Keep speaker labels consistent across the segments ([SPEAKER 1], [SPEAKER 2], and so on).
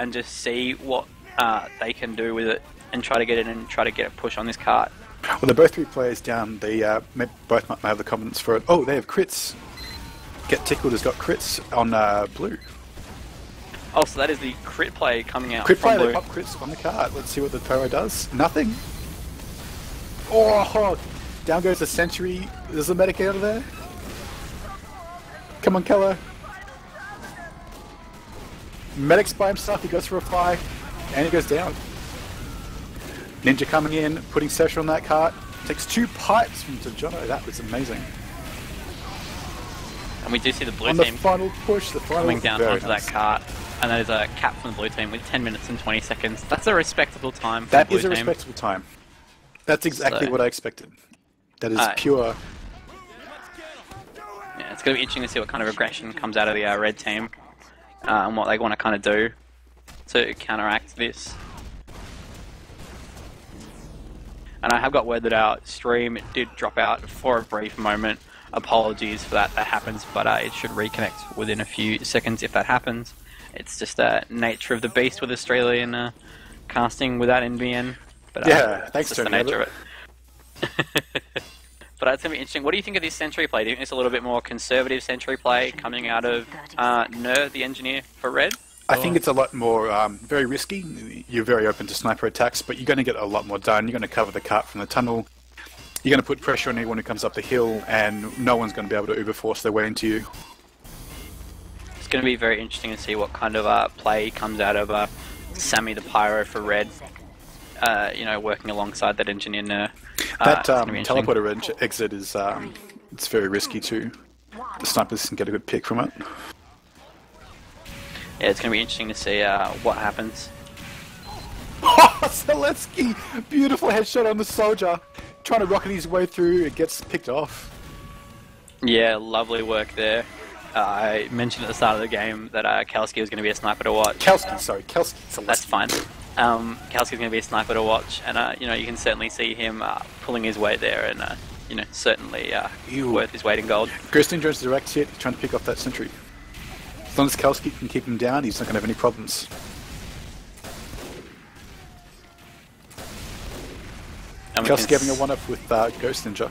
[SPEAKER 1] and just see what they can do with it and try to get it and try to get a push on this cart.
[SPEAKER 2] Well, they're both 3 players down. They both might have the confidence for it. Oh, they have crits. Get Tickled has got crits on blue.
[SPEAKER 1] Oh, so that is the crit play coming out
[SPEAKER 2] Crit
[SPEAKER 1] from
[SPEAKER 2] play,
[SPEAKER 1] blue.
[SPEAKER 2] they pop crits on the cart. Let's see what the pyro does. Nothing. Oh, down goes the sentry. There's a medic out of there. Come on, Keller. Medic's by himself. He goes for a fly, and he goes down. Ninja coming in, putting pressure on that cart. Takes 2 pipes from Jono. That was amazing.
[SPEAKER 1] And we do see the blue
[SPEAKER 2] on
[SPEAKER 1] team
[SPEAKER 2] the final push, the final
[SPEAKER 1] coming down onto
[SPEAKER 2] nice.
[SPEAKER 1] that cart. And that is a cap from the blue team with 10 minutes and 20 seconds. That's a respectable time for
[SPEAKER 2] that
[SPEAKER 1] the blue
[SPEAKER 2] is a
[SPEAKER 1] team.
[SPEAKER 2] respectable time. That's exactly
[SPEAKER 1] So,
[SPEAKER 2] what I expected. That is pure.
[SPEAKER 1] Yeah, it's going to be interesting to see what kind of aggression comes out of the red team and what they want to kind of do to counteract this. And I have got word that our stream did drop out for a brief moment. Apologies for that happens, but it should reconnect within a few seconds if that happens. It's just the nature of the beast with Australian casting without NBN. But,
[SPEAKER 2] yeah, thanks,
[SPEAKER 1] it's just the nature of it. But it's going to be interesting. What do you think of this Sentry play? Do you think it's a little bit more conservative Sentry play coming out of Ner, the engineer for red?
[SPEAKER 2] I think it's a lot more very risky. You're very open to sniper attacks, but you're going to get a lot more done. You're going to cover the cart from the tunnel. You're going to put pressure on anyone who comes up the hill, and no one's going to be able to uber force their way into you.
[SPEAKER 1] It's going to be very interesting to see what kind of play comes out of Sammy the Pyro for red. You know, working alongside that engineer Ner.
[SPEAKER 2] That teleporter exit is it's very risky too. The snipers can get a good pick from it.
[SPEAKER 1] Yeah, it's going to be interesting to see what happens.
[SPEAKER 2] Oh, Seletsky! Beautiful headshot on the soldier. Trying to rocket his way through, it gets picked off.
[SPEAKER 1] Yeah, lovely work there. I mentioned at the start of the game that Kalski was going to be a sniper to watch.
[SPEAKER 2] Kelski, sorry, Kelski. Seletsky.
[SPEAKER 1] That's fine. Kalski's going to be a sniper to watch, and you know, you can certainly see him pulling his weight there, and you know, certainly worth his weight in gold.
[SPEAKER 2] Ghost Ninja's direct hit, trying to pick off that sentry. As long as Kalski can keep him down, he's not going to have any problems. Kalski having a one-up with Ghost Ninja.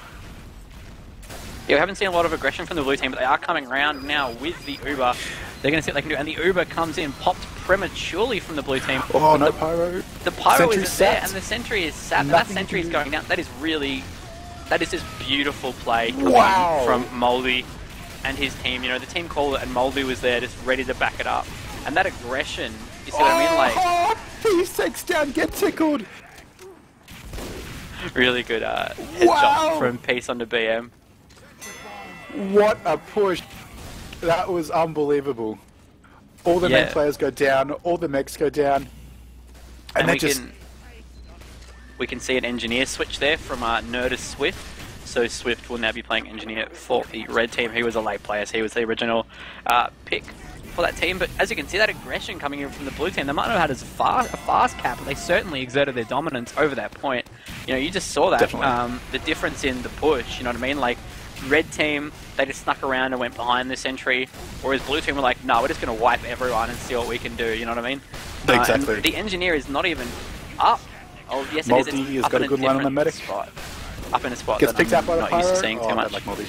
[SPEAKER 1] Yeah, we haven't seen a lot of aggression from the blue team, but they are coming around now with the Uber. They're going to see what they can do, and the Uber comes in, popped prematurely from the blue team.
[SPEAKER 2] Oh, no pyro.
[SPEAKER 1] The pyro
[SPEAKER 2] Sentry's
[SPEAKER 1] isn't there,
[SPEAKER 2] sat.
[SPEAKER 1] and the sentry is sat, and that sentry is going down. That is just beautiful play coming from Moldy and his team. You know, the team called it, and Moldy was there just ready to back it up. And that aggression, you see what I mean? Like,
[SPEAKER 2] Peace takes down, get tickled.
[SPEAKER 1] Really good headshot from Peace onto BM.
[SPEAKER 2] What a push. That was unbelievable. All the main players go down, all the mechs go down. And
[SPEAKER 1] we can see an engineer switch there from Ner to Swift. So Swift will now be playing engineer for the red team. He was a late player, so he was the original pick for that team. But as you can see, that aggression coming in from the blue team, they might not have had a fast cap, but they certainly exerted their dominance over that point. You know, you just saw that. The difference in the push, you know what I mean? Like, red team, they just snuck around and went behind the sentry, whereas blue team were like, no, we're just going to wipe everyone and see what we can do, you know what I mean?
[SPEAKER 2] Exactly.
[SPEAKER 1] The engineer is not even up. Oh, yes, it is.
[SPEAKER 2] Moldy
[SPEAKER 1] It's
[SPEAKER 2] has got a good line on the medic.
[SPEAKER 1] Up in a spot
[SPEAKER 2] Gets
[SPEAKER 1] that
[SPEAKER 2] picked
[SPEAKER 1] I'm
[SPEAKER 2] up by the
[SPEAKER 1] not
[SPEAKER 2] pyro.
[SPEAKER 1] used to seeing too much.
[SPEAKER 2] Like Moldy.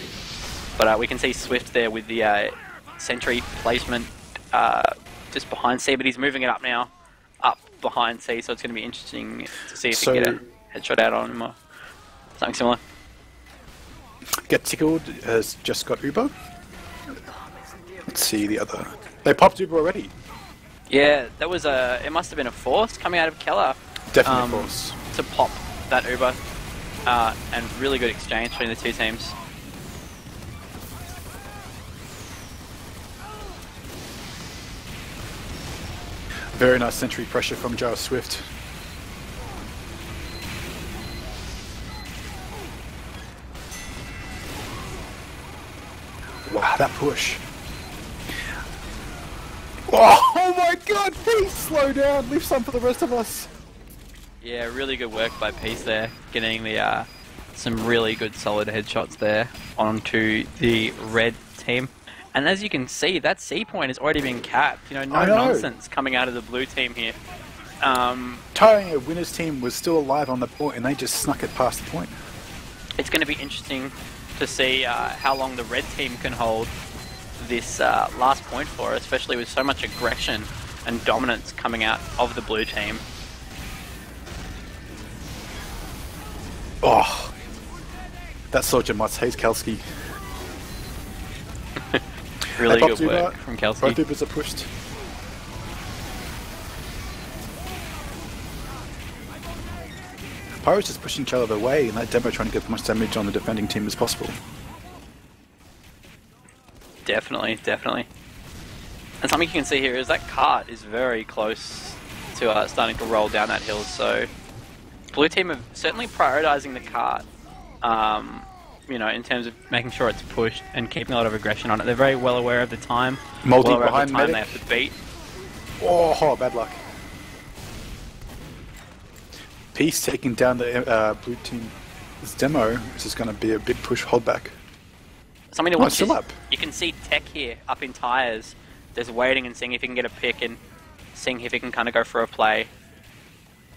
[SPEAKER 1] But we can see Swift there with the sentry placement just behind C, but he's moving it up now, up behind C, so it's going to be interesting to see if he can get a headshot out on him or something similar.
[SPEAKER 2] Get Tickled has just got Uber. Let's see the other. They popped Uber already.
[SPEAKER 1] Yeah, that was it must have been a force coming out of Keller.
[SPEAKER 2] Definitely a force.
[SPEAKER 1] To pop that Uber. And really good exchange between the two teams.
[SPEAKER 2] Very nice sentry pressure from Joe Swift. Wow, that push. Oh my god, please slow down, leave some for the rest of us.
[SPEAKER 1] Yeah, really good work by Peace there, getting the some really good solid headshots there onto the red team. And as you can see, that C point has already been capped. You know, no
[SPEAKER 2] I know.
[SPEAKER 1] nonsense coming out of the blue team here.
[SPEAKER 2] Tying a winner's team was still alive on the point, and they just snuck it past the point.
[SPEAKER 1] It's going to be interesting to see how long the red team can hold this last point for, especially with so much aggression and dominance coming out of the blue team.
[SPEAKER 2] Oh, that soldier must hate Kalski.
[SPEAKER 1] Really
[SPEAKER 2] Hey,
[SPEAKER 1] good work from Kelsey.
[SPEAKER 2] Both Ubers are pushed. Pyro's just pushing each other away in that demo, trying to get as much damage on the defending team as possible.
[SPEAKER 1] Definitely, definitely. And something you can see here is that cart is very close to starting to roll down that hill, so blue team are certainly prioritizing the cart, you know, in terms of making sure it's pushed and keeping a lot of aggression on it. They're very well aware of the time,
[SPEAKER 2] Multi
[SPEAKER 1] well aware
[SPEAKER 2] behind
[SPEAKER 1] of the time
[SPEAKER 2] medic.
[SPEAKER 1] they have to beat.
[SPEAKER 2] Oh, bad luck. Peace taking down the blue team's demo. This is going to be a big push holdback.
[SPEAKER 1] Something to watch
[SPEAKER 2] still
[SPEAKER 1] is
[SPEAKER 2] up.
[SPEAKER 1] you can see Tech here up in tyres, just waiting and seeing if he can get a pick and seeing if he can kind of go for a play.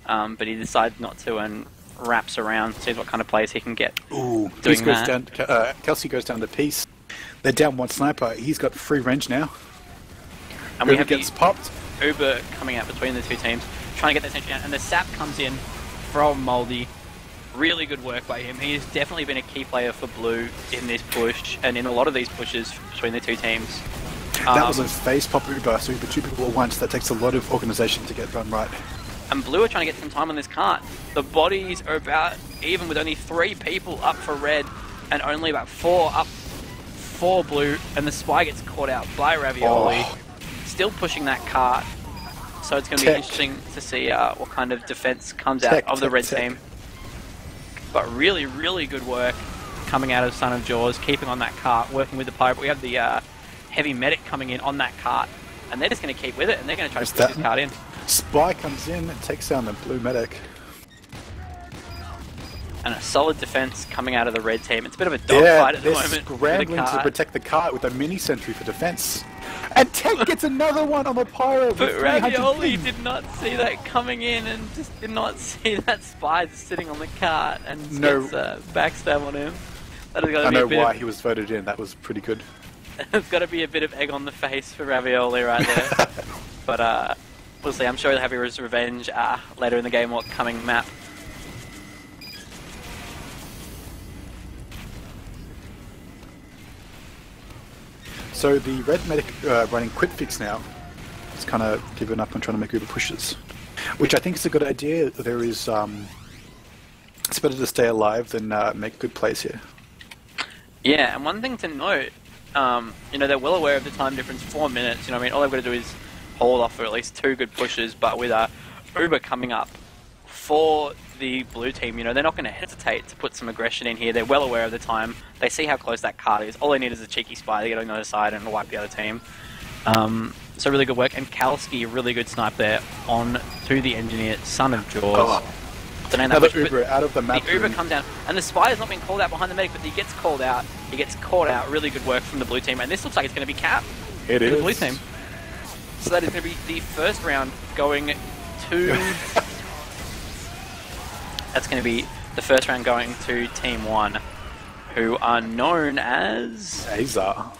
[SPEAKER 1] But he decides not to and wraps around, sees what kind of plays he can get.
[SPEAKER 2] Ooh,
[SPEAKER 1] doing
[SPEAKER 2] Peace goes
[SPEAKER 1] that.
[SPEAKER 2] down. Kelsey goes down to Peace. They're down one sniper. He's got free range now.
[SPEAKER 1] And we
[SPEAKER 2] Uber
[SPEAKER 1] have
[SPEAKER 2] gets
[SPEAKER 1] the
[SPEAKER 2] popped.
[SPEAKER 1] Uber coming out between the two teams, trying to get that attention down, and the sap comes in from Moldy. Really good work by him. He has definitely been a key player for Blue in this push, and in a lot of these pushes between the two teams.
[SPEAKER 2] That was a face pop Uber, so Uber two people at once. That takes a lot of organisation to get done right.
[SPEAKER 1] And Blue are trying to get some time on this cart. The bodies are about even with only 3 people up for red, and only about 4 up for Blue, and the spy gets caught out by Ravioli.
[SPEAKER 2] Oh.
[SPEAKER 1] Still pushing that cart. So it's going to be interesting to see what kind of defense comes out of the red team. But really, really good work coming out of Son of Jaws, keeping on that cart, working with the pirate. We have the heavy medic coming in on that cart, and they're just going to keep with it, and they're going to try to push this cart in.
[SPEAKER 2] Spy comes in and takes down the blue medic.
[SPEAKER 1] And a solid defense coming out of the red team. It's a bit of a dogfight at the moment.
[SPEAKER 2] They're scrambling to protect the cart with a mini sentry for defense. And Tech gets another one on the pirate.
[SPEAKER 1] But Ravioli did not see that coming in and just did not see that spy just sitting on the cart and just gets a backstab on him. That has got to
[SPEAKER 2] I
[SPEAKER 1] be
[SPEAKER 2] know
[SPEAKER 1] a bit
[SPEAKER 2] why
[SPEAKER 1] of,
[SPEAKER 2] he was voted in. That was pretty good.
[SPEAKER 1] It's got to be a bit of egg on the face for Ravioli right there. But we'll see. I'm sure he'll have his revenge later in the game or coming map.
[SPEAKER 2] So the red medic running quick fix now. It's kind of given up on trying to make Uber pushes, which I think is a good idea. There is, it's better to stay alive than make good plays here.
[SPEAKER 1] Yeah, and one thing to note, you know, they're well aware of the time difference, 4 minutes. You know, what I mean, all they've got to do is hold off for at least 2 good pushes. But with Uber coming up for the blue team, you know, they're not going to hesitate to put some aggression in here. They're well aware of the time. They see how close that cart is. All they need is a cheeky spy to get on the other side and wipe the other team. So really good work. And Kalski, really good snipe there on to the engineer, Son of Jaws.
[SPEAKER 2] Another Uber out of the map.
[SPEAKER 1] The Uber comes down, and the spy has not been called out behind the medic, but he gets called out. He gets caught out. Really good work from the blue team, and this looks like it's going to be cap
[SPEAKER 2] It is.
[SPEAKER 1] the blue team. So that is going to be the first round going to. That's going to be the first round going to Team 1, who are known as
[SPEAKER 2] AUZ.